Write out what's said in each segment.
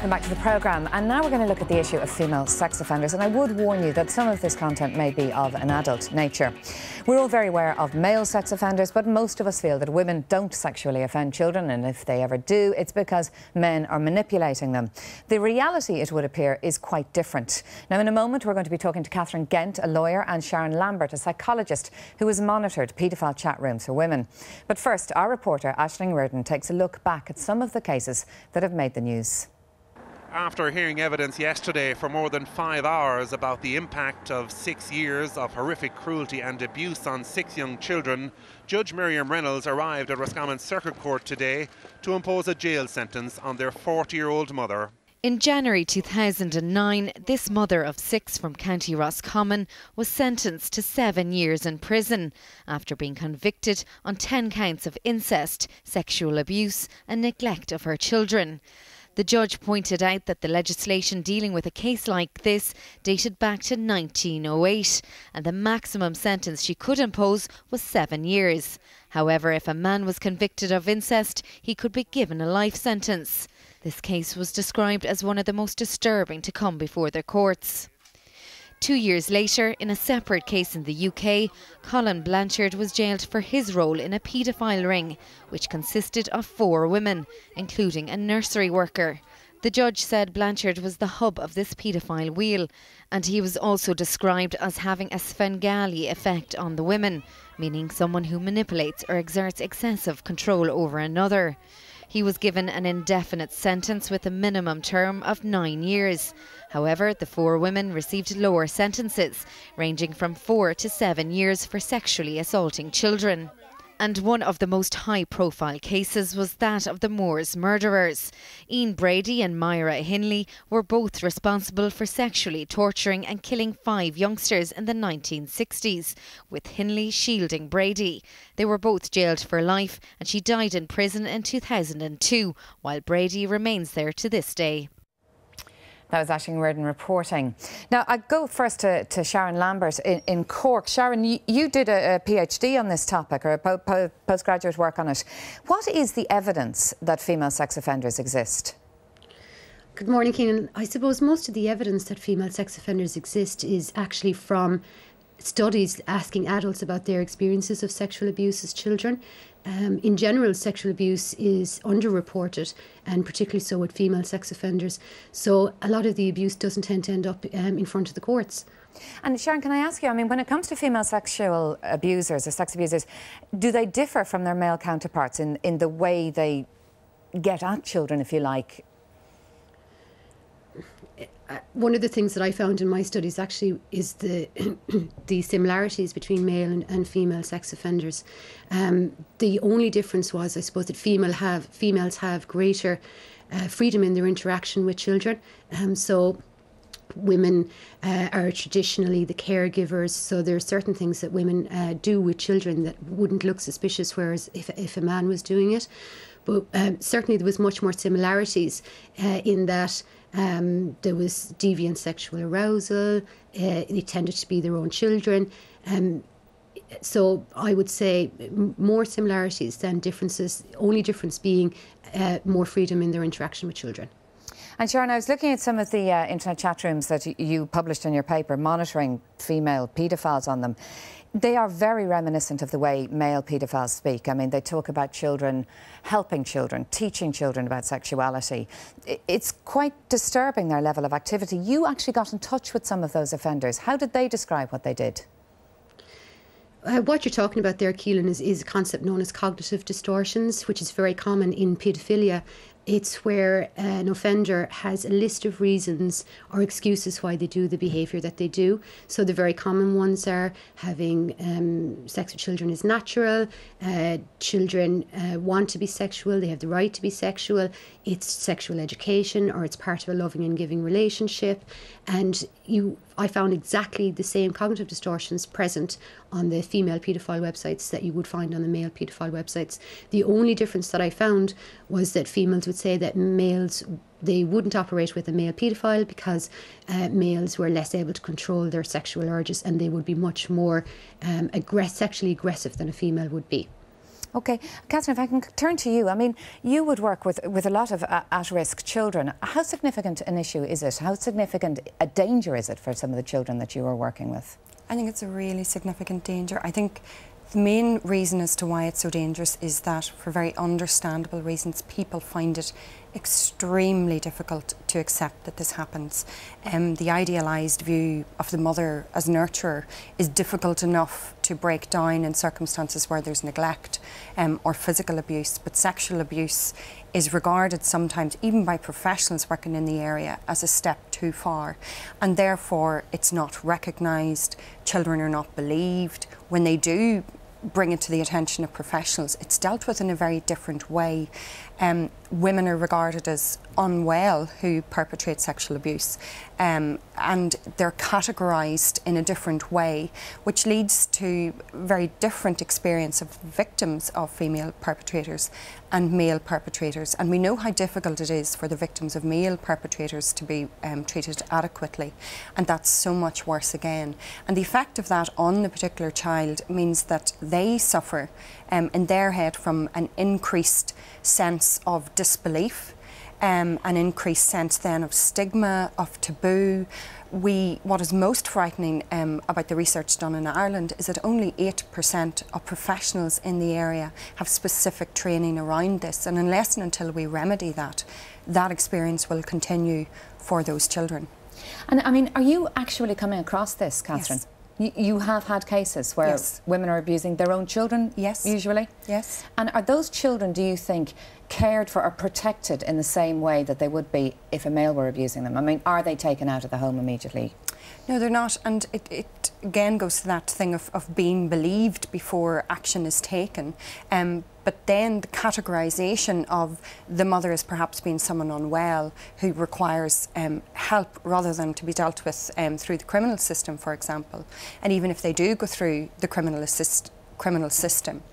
welcome back to the programme. And now we're going to look at the issue of female sex offenders. And I would warn you that some of this content may be of an adult nature. We're all very aware of male sex offenders, but most of us feel that women don't sexually offend children, and if they ever do, it's because men are manipulating them. The reality, it would appear, is quite different. Now, in a moment, we're going to be talking to Ghent, a lawyer, and Sharon Lambert, a psychologist who has monitored paedophile chat rooms for women. But first, our reporter, Aisling Riordan, takes a look back at some of the cases that have made the news. After hearing evidence yesterday for more than 5 hours about the impact of 6 years of horrific cruelty and abuse on 6 young children, Judge Miriam Reynolds arrived at Roscommon Circuit Court today to impose a jail sentence on their 40-year-old mother. In January 2009, this mother of 6 from County Roscommon was sentenced to 7 years in prison after being convicted on 10 counts of incest, sexual abuse and neglect of her children. The judge pointed out that the legislation dealing with a case like this dated back to 1908 and the maximum sentence she could impose was 7 years. However, if a man was convicted of incest, he could be given a life sentence. This case was described as one of the most disturbing to come before the courts. 2 years later, in a separate case in the UK, Colin Blanchard was jailed for his role in a paedophile ring, which consisted of 4 women, including a nursery worker. The judge said Blanchard was the hub of this paedophile wheel, and he was also described as having a Svengali effect on the women, meaning someone who manipulates or exerts excessive control over another. He was given an indefinite sentence with a minimum term of 9 years. However, the 4 women received lower sentences, ranging from 4 to 7 years for sexually assaulting children. And one of the most high-profile cases was that of the Moors murderers. Brady and Moyra Hindley were both responsible for sexually torturing and killing 5 youngsters in the 1960s, with Hindley shielding Brady. They were both jailed for life, and she died in prison in 2002, while Brady remains there to this day. That was Aisling Riordan reporting. Now, I go first to Sharon Lambert in Cork. Sharon, you did a PhD on this topic, or a postgraduate work on it. What is the evidence that female sex offenders exist? Good morning, Keelin. I suppose most of the evidence that female sex offenders exist is actually from studies asking adults about their experiences of sexual abuse as children. In general, sexual abuse is underreported, and particularly so with female sex offenders. So a lot of the abuse doesn't tend to end up in front of the courts. And Sharon, can I ask you, I mean, when it comes to female sexual abusers or sex abusers, do they differ from their male counterparts in the way they get at children, if you like? One of the things that I found in my studies actually is the the similarities between male and female sex offenders. The only difference was, I suppose, that females have greater freedom in their interaction with children. So women are traditionally the caregivers, so there are certain things that women do with children that wouldn't look suspicious, whereas if a man was doing it. But certainly there was much more similarities in that there was deviant sexual arousal. It tended to be their own children. So I would say more similarities than differences, only difference being more freedom in their interaction with children. And Sharon, I was looking at some of the internet chat rooms that you published in your paper, monitoring female paedophiles on them. They are very reminiscent of the way male paedophiles speak. I mean, they talk about children, helping children, teaching children about sexuality. It's quite disturbing, their level of activity. You actually got in touch with some of those offenders. How did they describe what they did? What you're talking about there, Keelin, is a concept known as cognitive distortions, which is very common in paedophilia. It's where an offender has a list of reasons or excuses why they do the behaviour that they do. So the very common ones are having sex with children is natural, children want to be sexual, they have the right to be sexual, it's sexual education, or it's part of a loving and giving relationship. And I found exactly the same cognitive distortions present on the female paedophile websites that you would find on the male paedophile websites. The only difference that I found was that females would say that males, they wouldn't operate with a male paedophile because males were less able to control their sexual urges, and they would be much more sexually aggressive than a female would be. OK. Catherine, if I can turn to you. I mean, you would work with a lot of at-risk children. How significant an issue is it? How significant a danger is it for some of the children that you are working with? I think it's a really significant danger. I think the main reason as to why it's so dangerous is that, for very understandable reasons, people find it extremely difficult to accept that this happens. The idealised view of the mother as nurturer is difficult enough to break down in circumstances where there's neglect or physical abuse, but sexual abuse is regarded sometimes, even by professionals working in the area, as a step too far, and therefore it's not recognised. Children are not believed. When they do bring it to the attention of professionals, it's dealt with in a very different way. Women are regarded as unwell who perpetrate sexual abuse, and they're categorised in a different way, which leads to very different experience of victims of female perpetrators and male perpetrators. And we know how difficult it is for the victims of male perpetrators to be treated adequately, and that's so much worse again. And the effect of that on the particular child means that they suffer in their head from an increased sense of disbelief, an increased sense then of stigma, of taboo. What is most frightening about the research done in Ireland is that only 8% of professionals in the area have specific training around this, and unless and until we remedy that, that experience will continue for those children. And I mean, are you actually coming across this, Catherine? Yes. You have had cases where women are abusing their own children, usually? Yes. And are those children, do you think, cared for or protected in the same way that they would be if a male were abusing them? I mean, are they taken out of the home immediately? No, they're not, and it again goes to that thing of being believed before action is taken. But then the categorisation of the mother as perhaps being someone unwell who requires help rather than to be dealt with through the criminal system, for example. And even if they do go through the criminal system,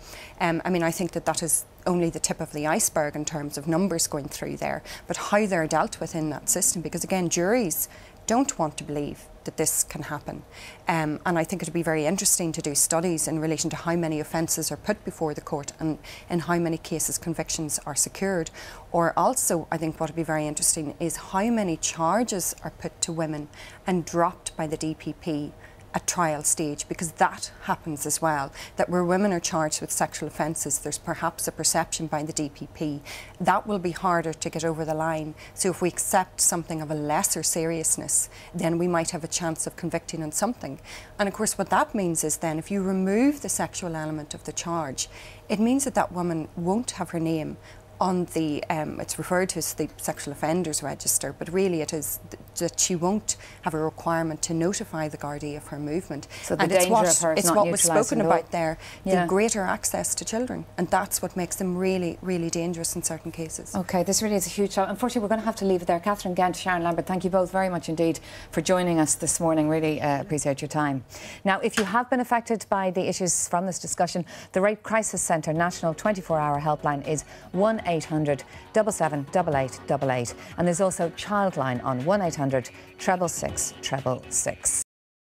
I mean, I think that is only the tip of the iceberg in terms of numbers going through there, but how they're dealt with in that system, because again, juries don't want to believe that this can happen. And I think it would be very interesting to do studies in relation to how many offences are put before the court and in how many cases convictions are secured. Or also, I think what would be very interesting is how many charges are put to women and dropped by the DPP at trial stage, because that happens as well, that where women are charged with sexual offences, there's perhaps a perception by the DPP that will be harder to get over the line. So if we accept something of a lesser seriousness, then we might have a chance of convicting on something. And of course what that means is then if you remove the sexual element of the charge, it means that that woman won't have her name on the, it's referred to as the sexual offenders register, but really it is that she won't have a requirement to notify the Gardaí of her movement. So the danger of her is not what was spoken about there, yeah. The greater access to children, and that's what makes them really, really dangerous in certain cases. OK, this really is a huge challenge. Unfortunately, we're going to have to leave it there. Catherine Ghent, Sharon Lambert, thank you both very much indeed for joining us this morning. Really appreciate your time. Now, if you have been affected by the issues from this discussion, the Rape Crisis Centre National 24-hour helpline is 1-800 778888, and there's also Childline on 1-800 666 666.